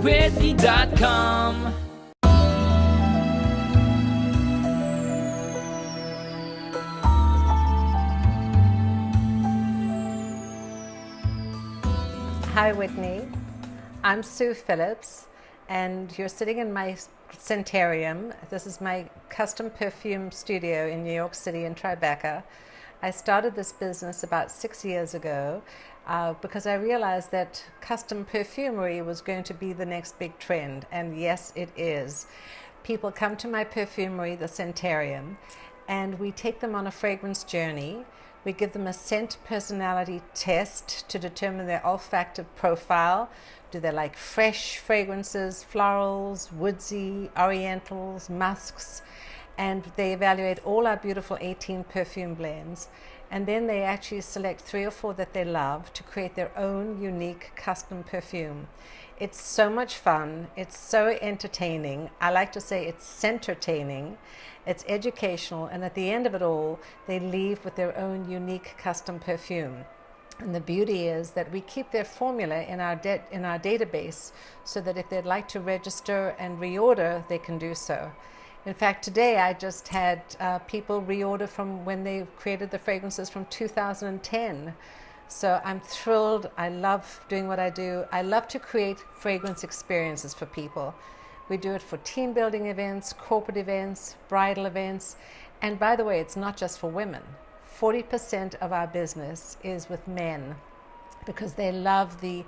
fragrancewithme.com. Hi Whitney, I'm Sue Phillips and you're sitting in my Scenterarium. This is my custom perfume studio in New York City in Tribeca. I started this business about 6 years ago because I realized that custom perfumery was going to be the next big trend, and yes it is. People come to my perfumery, the Scentarium, and we take them on a fragrance journey. We give them a scent personality test to determine their olfactive profile. Do they like fresh fragrances, florals, woodsy, orientals, musks? And they evaluate all our beautiful 18 perfume blends. And then they actually select 3 or 4 that they love to create their own unique custom perfume. It's so much fun. It's so entertaining. I like to say it's centertaining. It's educational, and at the end of it all, they leave with their own unique custom perfume. And the beauty is that we keep their formula in our database, so that if they'd like to register and reorder, they can do so. In fact, today I just had people reorder from when they created the fragrances from 2010. So I'm thrilled. I love doing what I do. I love to create fragrance experiences for people. We do it for team building events, corporate events, bridal events. And by the way, it's not just for women. 40% of our business is with men because they love the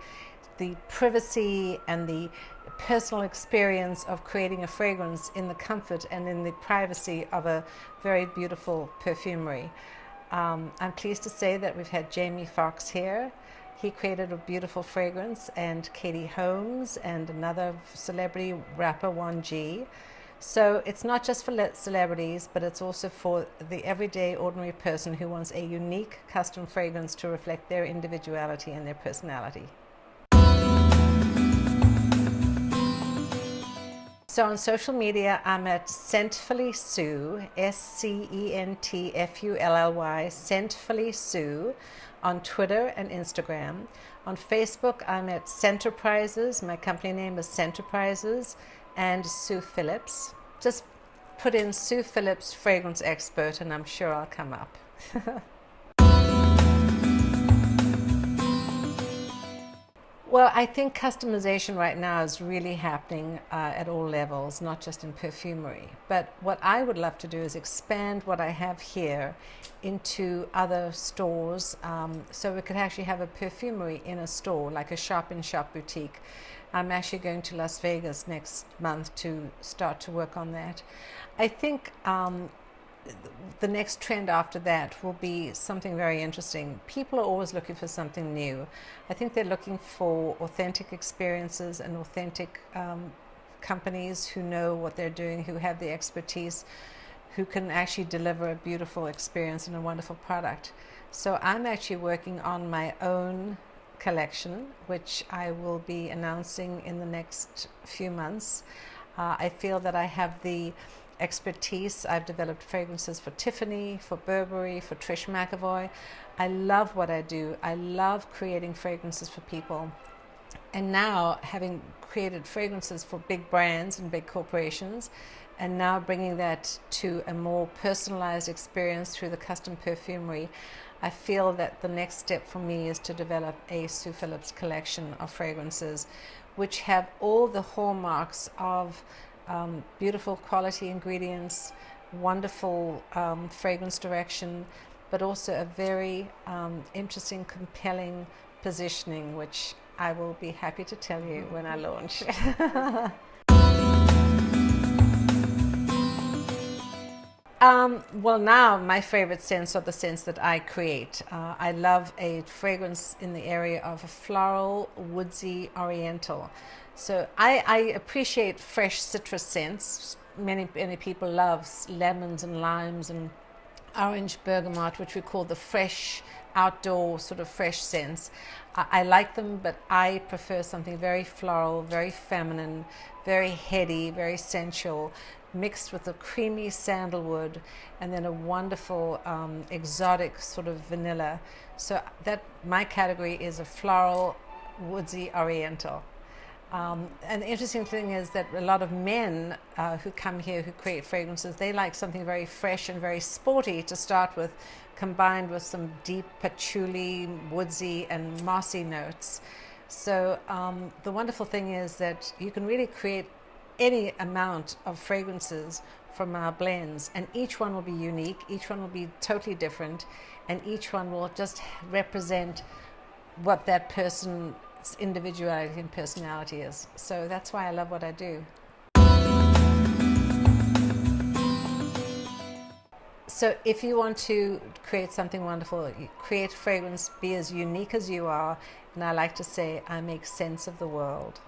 privacy and the personal experience of creating a fragrance in the comfort and in the privacy of a very beautiful perfumery. I'm pleased to say that we've had Jamie Foxx here. He created a beautiful fragrance, and Katie Holmes and another celebrity rapper, 1G. So it's not just for celebrities, but it's also for the everyday ordinary person who wants a unique custom fragrance to reflect their individuality and their personality. So on social media, I'm at Scentfully Sue, SCENTFULLY, Scentfully Sue, on Twitter and Instagram. On Facebook, I'm at Scenterprises. My company name is Scenterprises, and Sue Phillips. Just put in Sue Phillips Fragrance Expert, and I'm sure I'll come up. Well, I think customization right now is really happening at all levels, not just in perfumery. But what I would love to do is expand what I have here into other stores, so we could actually have a perfumery in a store, like a shop-in-shop boutique. I'm actually going to Las Vegas next month to start to work on that. I think the next trend after that will be something very interesting. People are always looking for something new. I think they're looking for authentic experiences and authentic companies who know what they're doing, who have the expertise, who can actually deliver a beautiful experience and a wonderful product. So I'm actually working on my own collection, which I will be announcing in the next few months. I feel that I have the expertise. I've developed fragrances for Tiffany, for Burberry, for Trish McEvoy. I love what I do. I love creating fragrances for people. And now, having created fragrances for big brands and big corporations, and now bringing that to a more personalized experience through the custom perfumery, I feel that the next step for me is to develop a Sue Phillips collection of fragrances which have all the hallmarks of beautiful quality ingredients, wonderful fragrance direction, but also a very interesting, compelling positioning, which I will be happy to tell you when I launch. Well, now my favorite scents are the scents that I create. I love a fragrance in the area of a floral, woodsy, oriental. So I appreciate fresh citrus scents. Many people love lemons and limes and orange bergamot, which we call the fresh outdoor sort of fresh scents. I like them, but I prefer something very floral, very feminine, very heady, very sensual, mixed with a creamy sandalwood and then a wonderful exotic sort of vanilla. So that my category is a floral, woodsy, oriental. And the interesting thing is that a lot of men who come here who create fragrances, they like something very fresh and very sporty to start with, combined with some deep patchouli, woodsy, and mossy notes. So the wonderful thing is that you can really create any amount of fragrances from our blends, and each one will be unique, each one will be totally different, and each one will just represent what that person's individuality and personality is. So that's why I love what I do. So if you want to create something wonderful, create fragrance, be as unique as you are, and I like to say, I make sense of the world.